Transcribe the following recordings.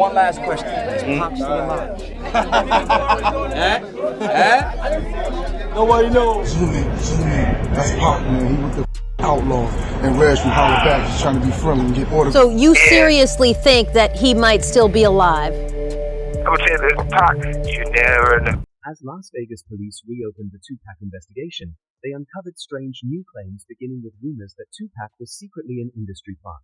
One last question. Is Pac still alive? Nobody knows. That's Pac, man. He was the outlaw. And Reg from Holler Back is trying to be friendly and get order. So you seriously think that he might still be alive? I would say this Pac, you never know. As Las Vegas police reopened the Tupac investigation, they uncovered strange new claims beginning with rumors that Tupac was secretly an industry plant.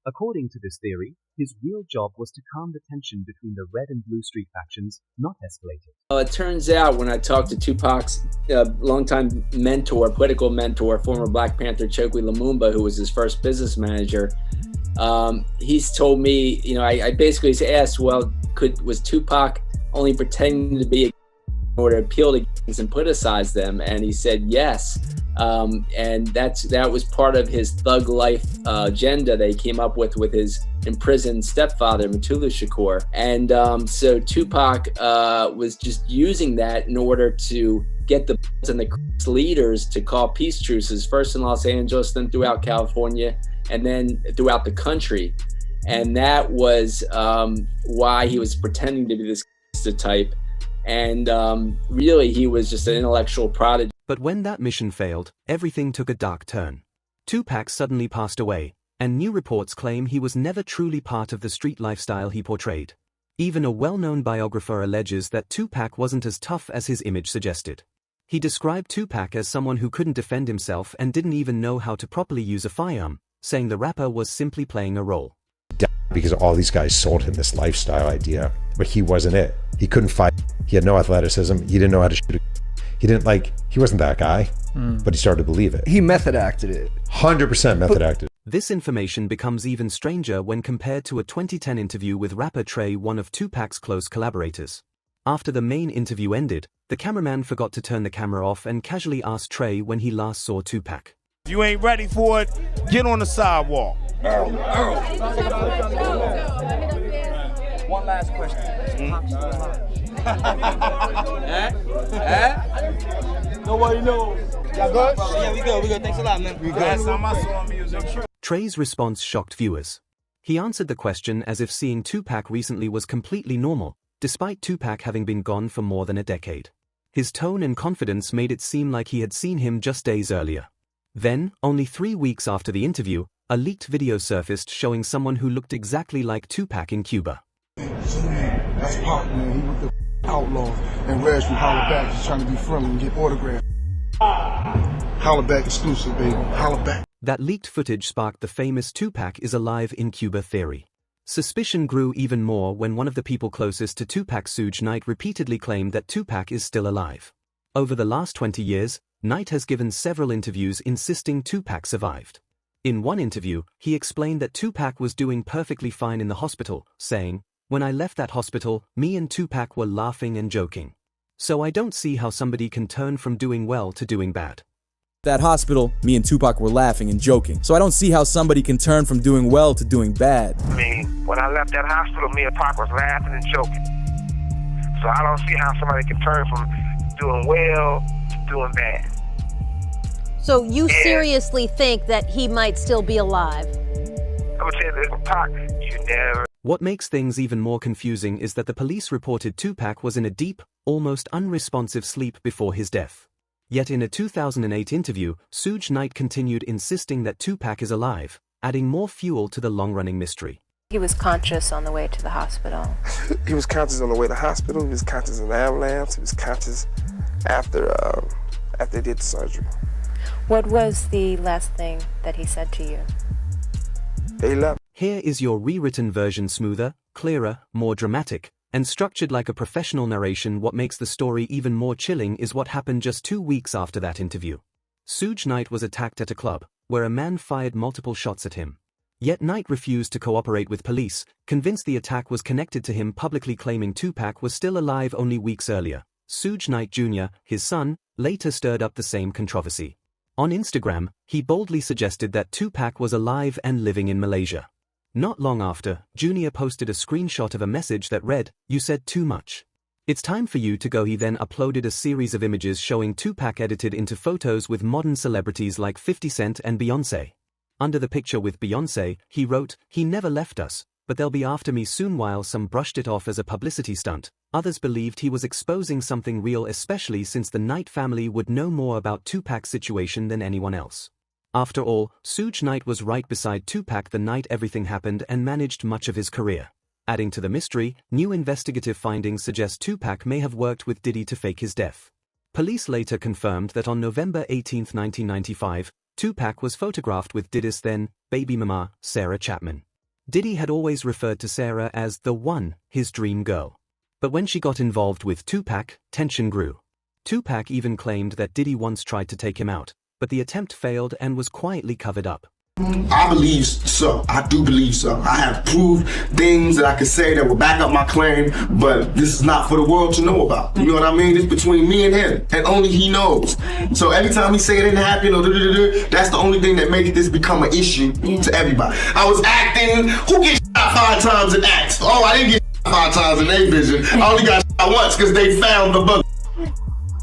According to this theory, his real job was to calm the tension between the Red and Blue Street factions, not escalate it. Well, it turns out when I talked to Tupac's longtime mentor, political mentor, former Black Panther Chokwe Lumumba, who was his first business manager, he's told me, I basically asked, well, was Tupac only pretending to be in order to appeal to gangs and politicize them? And he said yes. And that was part of his thug life agenda they came up with his imprisoned stepfather, Matulu Shakur. And so Tupac was just using that in order to get the and the leaders to call peace truces, first in Los Angeles, then throughout California, and then throughout the country. And that was why he was pretending to be this type. And really, he was just an intellectual prodigy. But when that mission failed, everything took a dark turn. Tupac suddenly passed away, and new reports claim he was never truly part of the street lifestyle he portrayed. Even a well-known biographer alleges that Tupac wasn't as tough as his image suggested. He described Tupac as someone who couldn't defend himself and didn't even know how to properly use a firearm, saying the rapper was simply playing a role. Because all these guys sold him this lifestyle idea, but he wasn't it. He couldn't fight. He had no athleticism. He didn't know how to shoot. He wasn't that guy, but he started to believe it. He method acted it. 100% method acted. This information becomes even stranger when compared to a 2010 interview with rapper Trey, one of Tupac's close collaborators. After the main interview ended, the cameraman forgot to turn the camera off and casually asked Trey when he last saw Tupac. If you ain't ready for it, get on the sidewalk. One last question. Is Pac still alive? Nobody knows. Y'all good? Yeah, we good. Thanks a lot, man. We good. Last time I saw him, he was in trouble. Trey's response shocked viewers. He answered the question as if seeing Tupac recently was completely normal, despite Tupac having been gone for more than a decade. His tone and confidence made it seem like he had seen him just days earlier. Then, only 3 weeks after the interview, a leaked video surfaced showing someone who looked exactly like Tupac in Cuba. That's Pac, man. He was the outlaw. And Reg from Holler Back is trying to be friendly and get autographs. Holler Back exclusive, baby. Holler Back. That leaked footage sparked the famous Tupac is alive in Cuba theory. Suspicion grew even more when one of the people closest to Tupac, Suge Knight, repeatedly claimed that Tupac is still alive. Over the last 20 years, Knight has given several interviews insisting Tupac survived. In one interview, he explained that Tupac was doing perfectly fine in the hospital, saying, "When I left that hospital, me and Tupac were laughing and joking. So I don't see how somebody can turn from doing well to doing bad." That hospital, me and Tupac were laughing and joking. So I don't see how somebody can turn from doing well to doing bad. I mean, when I left that hospital, me and Pac was laughing and joking. So I don't see how somebody can turn from doing well to doing bad. So you seriously think that he might still be alive? I would say this Pac, you never. What makes things even more confusing is that the police reported Tupac was in a deep, almost unresponsive sleep before his death. Yet in a 2008 interview, Suge Knight continued insisting that Tupac is alive, adding more fuel to the long-running mystery. He was conscious on the way to the hospital. He was conscious on the way to the hospital. He was conscious in the ambulance. He was conscious after they did the surgery. What was the last thing that he said to you? They left. Here is your rewritten version, smoother, clearer, more dramatic, and structured like a professional narration. What makes the story even more chilling is what happened just 2 weeks after that interview. Suge Knight was attacked at a club, where a man fired multiple shots at him. Yet Knight refused to cooperate with police, convinced the attack was connected to him publicly claiming Tupac was still alive only weeks earlier. Suge Knight Jr., his son, later stirred up the same controversy. On Instagram, he boldly suggested that Tupac was alive and living in Malaysia. Not long after, Junior posted a screenshot of a message that read, "You said too much. It's time for you to go." He then uploaded a series of images showing Tupac edited into photos with modern celebrities like 50 Cent and Beyoncé. Under the picture with Beyoncé, he wrote, "He never left us. but they'll be after me soon. While some brushed it off as a publicity stunt, others believed he was exposing something real, especially since the Knight family would know more about Tupac's situation than anyone else. After all, Suge Knight was right beside Tupac the night everything happened and managed much of his career. Adding to the mystery, new investigative findings suggest Tupac may have worked with Diddy to fake his death. Police later confirmed that on November 18, 1995, Tupac was photographed with Diddy's then baby mama, Sarah Chapman. Diddy had always referred to Sarah as the one, his dream girl. But when she got involved with Tupac, tension grew. Tupac even claimed that Diddy once tried to take him out, but the attempt failed and was quietly covered up. I believe so. I do believe so. I have proved things that I could say that will back up my claim, but this is not for the world to know about. You know what I mean? It's between me and him, and only he knows. So every time he say it didn't happen, or that's the only thing that makes this become an issue to everybody. I was acting. Who gets shot 5 times in acts? Oh, I didn't get shot 5 times in A Vision. I only got shot once because they found the bug.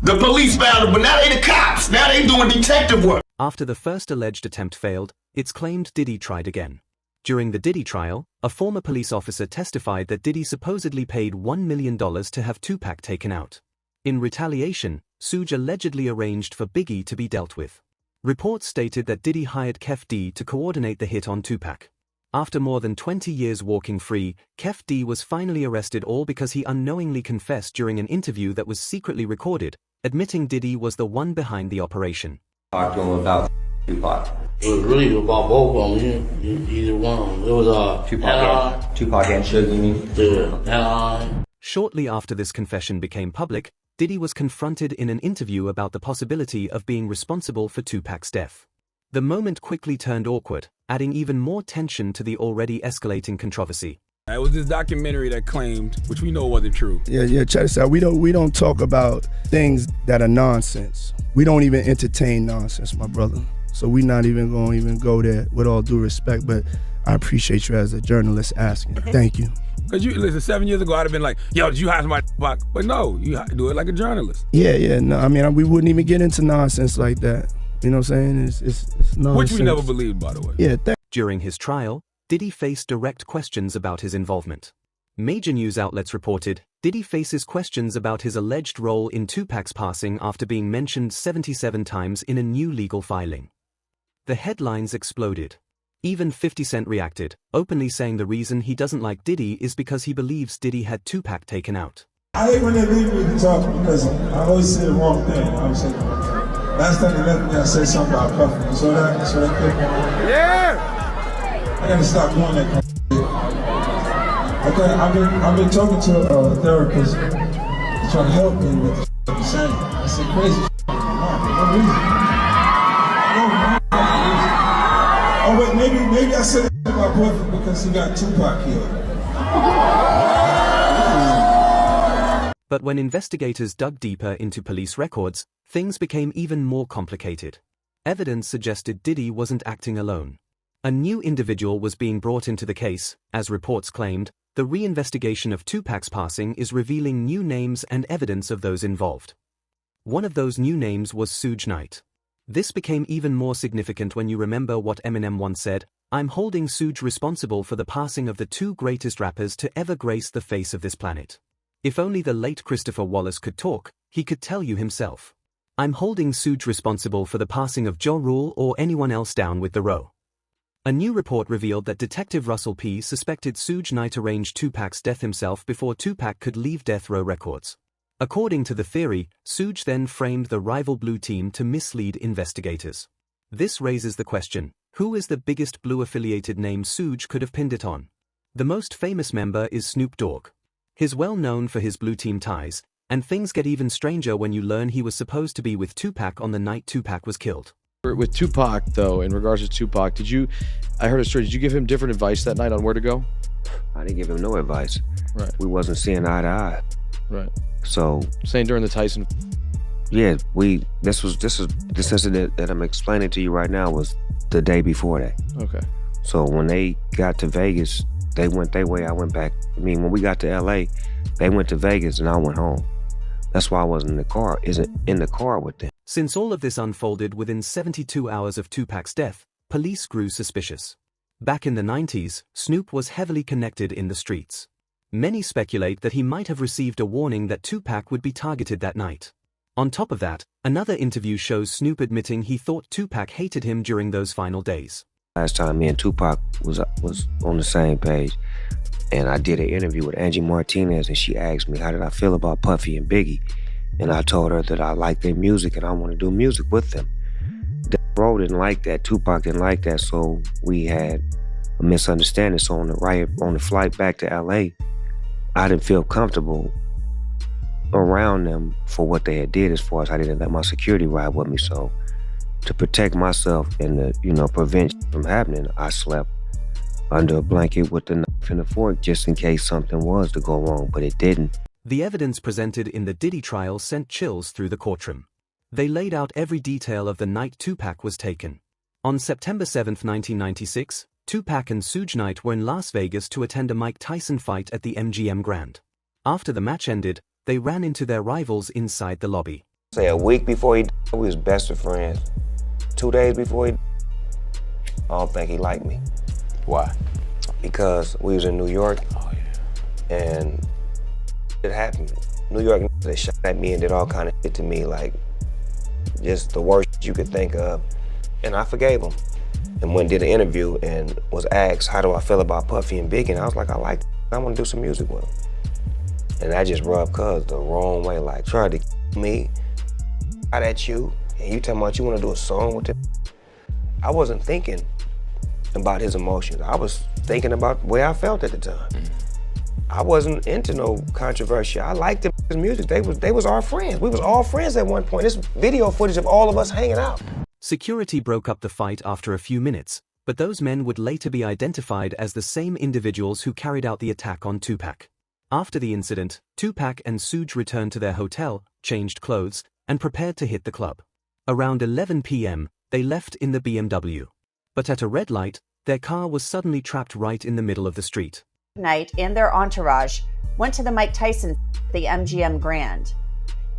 The police found him, but now they the cops. Now they doing detective work. After the first alleged attempt failed, it's claimed Diddy tried again. During the Diddy trial, a former police officer testified that Diddy supposedly paid $1 million to have Tupac taken out. In retaliation, Suge allegedly arranged for Biggie to be dealt with. Reports stated that Diddy hired Kef D to coordinate the hit on Tupac. After more than 20 years walking free, Kef D was finally arrested, all because he unknowingly confessed during an interview that was secretly recorded, admitting Diddy was the one behind the operation. Talk to him about Tupac. It was really about both of them. Either one. It was Tupac and Suge, you mean? Yeah. Shortly after this confession became public, Diddy was confronted in an interview about the possibility of being responsible for Tupac's death. The moment quickly turned awkward, adding even more tension to the already escalating controversy. It was this documentary that claimed, which we know wasn't true. Yeah, check this out. We don't talk about things that are nonsense. We don't even entertain nonsense, my brother. So we're not even going to go there, with all due respect, but I appreciate you as a journalist asking. Thank you. Because you listen, 7 years ago, I'd have been like, yo, did you hire somebody? But no, you do it like a journalist. Yeah, no, I mean, we wouldn't even get into nonsense like that. You know what I'm saying? It's nonsense. Which we never believed, by the way. Yeah, During his trial, Diddy faced direct questions about his involvement. Major news outlets reported Diddy faces questions about his alleged role in Tupac's passing after being mentioned 77 times in a new legal filing. The headlines exploded. Even 50 Cent reacted, openly saying the reason he doesn't like Diddy is because he believes Diddy had Tupac taken out. I hate when they leave me to talk because I always say the wrong thing. I'm saying, last time they left me, I said something about puffing. You saw that? Yeah! I gotta stop doing that kind of shit. I've been talking to a therapist trying to help me with the I'm saying. I said crazy shit. No reason. Oh wait, maybe I said it to my boyfriend because he got Tupac killed. But when investigators dug deeper into police records, things became even more complicated. Evidence suggested Diddy wasn't acting alone. A new individual was being brought into the case. As reports claimed, the reinvestigation of Tupac's passing is revealing new names and evidence of those involved. One of those new names was Suge Knight. This became even more significant when you remember what Eminem once said, "I'm holding Suge responsible for the passing of the 2 greatest rappers to ever grace the face of this planet." If only the late Christopher Wallace could talk, he could tell you himself. I'm holding Suge responsible for the passing of Ja Rule or anyone else down with the row. A new report revealed that Detective Russell P. suspected Suge Knight arranged Tupac's death himself before Tupac could leave Death Row Records. According to the theory, Suge then framed the rival Blue team to mislead investigators. This raises the question, who is the biggest Blue-affiliated name Suge could have pinned it on? The most famous member is Snoop Dogg. He's well known for his Blue team ties, and things get even stranger when you learn he was supposed to be with Tupac on the night Tupac was killed. With Tupac, though, in regards to Tupac, I heard a story, did you give him different advice that night on where to go? I didn't give him no advice. Right. We wasn't seeing eye to eye. Right. So saying during the Tyson. Yeah, this incident that I'm explaining to you right now was the day before that. Okay. So when they got to Vegas, they went their way, I went back. I mean, when we got to LA, they went to Vegas and I went home. That's why I wasn't in the car with them. Since all of this unfolded within 72 hours of Tupac's death, police grew suspicious. Back in the 90s, Snoop was heavily connected in the streets. Many speculate that he might have received a warning that Tupac would be targeted that night. On top of that, another interview shows Snoop admitting he thought Tupac hated him during those final days. Last time me and Tupac was on the same page, and I did an interview with Angie Martinez, and she asked me how did I feel about Puffy and Biggie, and I told her that I liked their music and I want to do music with them. Bro didn't like that, Tupac didn't like that, so we had a misunderstanding. So on the flight back to LA, I didn't feel comfortable around them for what they had did, as far as I didn't let my security ride with me. So to protect myself and to, prevent from happening, I slept under a blanket with the knife and the fork just in case something was to go wrong, but it didn't. The evidence presented in the Diddy trial sent chills through the courtroom. They laid out every detail of the night Tupac was taken. On September 7, 1996, Tupac and Suge Knight were in Las Vegas to attend a Mike Tyson fight at the MGM Grand. After the match ended, they ran into their rivals inside the lobby. Say a week before he died, we was best of friends. 2 days before he died, I don't think he liked me. Why? Because we was in New York, and it happened. New York, they shot at me and did all kind of shit to me, like just the worst you could think of. And I forgave him. And when did an interview and was asked, how do I feel about Puffy and Biggie? And I was like, I want to do some music with him. And I just rubbed Cuz the wrong way, like tried to me, out at you, and you talking about you want to do a song with him. I wasn't thinking about his emotions. I was thinking about the way I felt at the time. I wasn't into no controversy. I liked his music. They was our friends. We was all friends at one point. This video footage of all of us hanging out. Security broke up the fight after a few minutes, but those men would later be identified as the same individuals who carried out the attack on Tupac. After the incident, Tupac and Suge returned to their hotel, changed clothes, and prepared to hit the club. Around 11 p.m., they left in the BMW. But at a red light, their car was suddenly trapped right in the middle of the street. Knight and their entourage went to the Mike Tyson at the MGM Grand.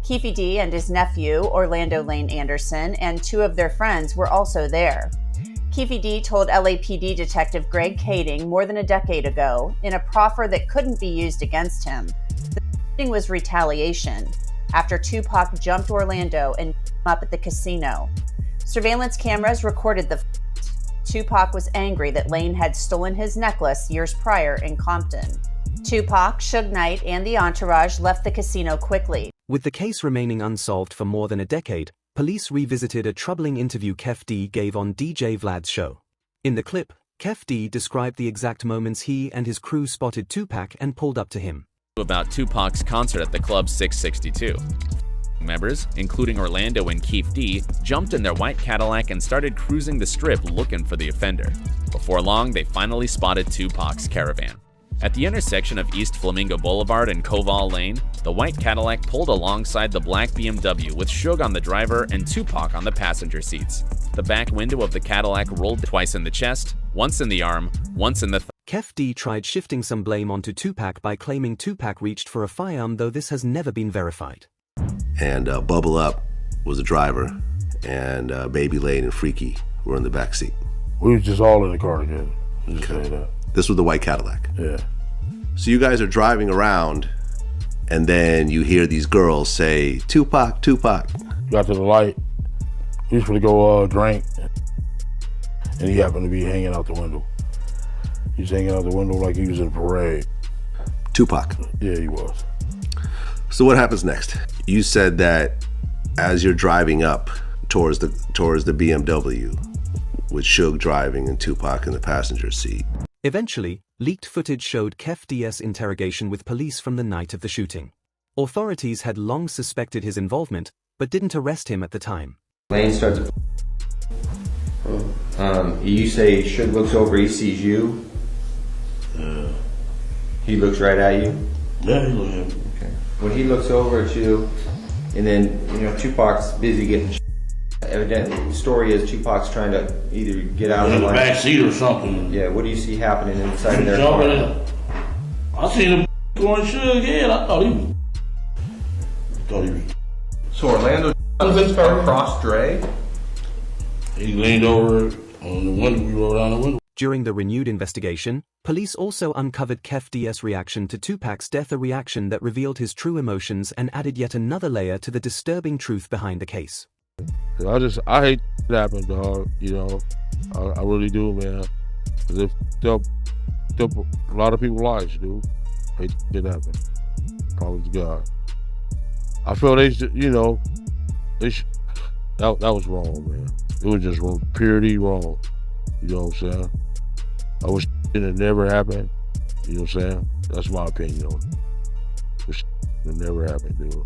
Keefe D and his nephew, Orlando Lane Anderson, and 2 of their friends were also there. Keefe D told LAPD Detective Greg Kading more than a decade ago, in a proffer that couldn't be used against him, the shooting was retaliation after Tupac jumped Orlando and beat him up at the casino. Surveillance cameras recorded the fight. Tupac was angry that Lane had stolen his necklace years prior in Compton. Tupac, Suge Knight, and the entourage left the casino quickly. With the case remaining unsolved for more than a decade, police revisited a troubling interview Kef D gave on DJ Vlad's show. In the clip, Kef D described the exact moments he and his crew spotted Tupac and pulled up to him. About Tupac's concert at the Club 662. Members, including Orlando and Keefe D, jumped in their white Cadillac and started cruising the strip looking for the offender. Before long, they finally spotted Tupac's caravan. At the intersection of East Flamingo Boulevard and Koval Lane, the white Cadillac pulled alongside the black BMW with Suge on the driver and Tupac on the passenger seats. The back window of the Cadillac rolled twice in the chest, once in the arm, once in the Kef D tried shifting some blame onto Tupac by claiming Tupac reached for a firearm, though this has never been verified. And Bubble Up was the driver, and Baby Lane and Freaky were in the back seat. We was just all in the car together. Just say that. This was the white Cadillac. Yeah. So you guys are driving around, and then you hear these girls say, Tupac, Tupac. Got to the light. He was going to go drink, and he happened to be hanging out the window. He's hanging out the window like he was in a parade. Tupac? Yeah, he was. So what happens next? You said that as you're driving up towards the BMW, with Suge driving and Tupac in the passenger seat. Eventually, leaked footage showed Kef D's interrogation with police from the night of the shooting. Authorities had long suspected his involvement, but didn't arrest him at the time. Lane starts. You say Suge looks over, he sees you. He looks right at you. Yeah, he looks at me. Okay. When he looks over at you, and then Tupac's busy getting. Evidently, the story is Tupac's trying to either get out in of the back seat or something. Yeah, what do you see happening inside of their car? I seen him going Suge head. I thought he was. So Orlando across Dre? He leaned over on the window. We rolled down the window. During the renewed investigation, police also uncovered Kef D's reaction to Tupac's death, a reaction that revealed his true emotions and added yet another layer to the disturbing truth behind the case. I hate that happened, dog. You know, I really do, man. Cause it took a lot of people's lives, dude. Hate that happened. Probably to God. I feel they should, you know, that was wrong, man. It was just wrong, purely wrong. You know what I'm saying? I wish it had never happened. You know what I'm saying? That's my opinion on it. It never happened, dude.